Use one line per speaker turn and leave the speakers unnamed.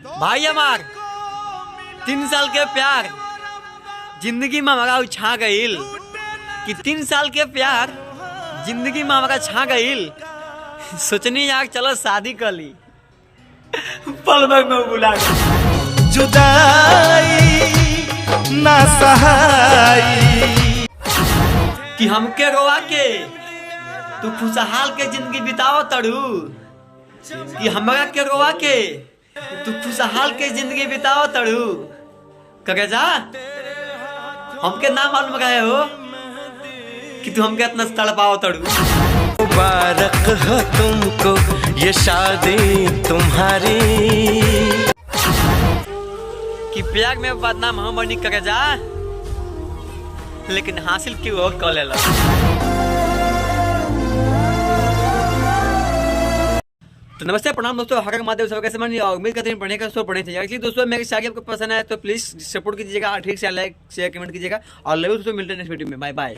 भाई हमार 3 साल के प्यार जिंदगी में हमारा छा गईल कि 3 साल के प्यार जिंदगी में हमारा छा गईल। सोचनी यार चलो शादी कर ली, पल भर में बुला गई।
जुदाई ना सहाई
कि हमके रोवा के तू खुशहाल के जिंदगी बिताओ तड़ू, कि हमरा के रोवा के तू खुशहाल के जिंदगी बिताओ तड़ू। कहे जा हमके ना मालूम रहे हो कि तू हमके इतना तड़पाओ तड़ू।
मुबारक हो तुमको ये शादी तुम्हारी।
कि प्यार में बदनाम हम बनी करे जा, लेकिन हासिल क्यों और कर लेला। तो नमस्ते प्रणाम दोस्तों, हर महादेव सब कैसे मानिए और उम्मीद करते हैं पढ़ने का सो पढ़े थे। एक्चुअली दोस्तों मेरी शादी आपको पसंद है तो प्लीज सपोर्ट कीजिएगा, ठीक से लाइक शेयर कमेंट कीजिएगा और लव यू दोस्तों, मिलते हैं नेक्स्ट वीडियो में। Bye by.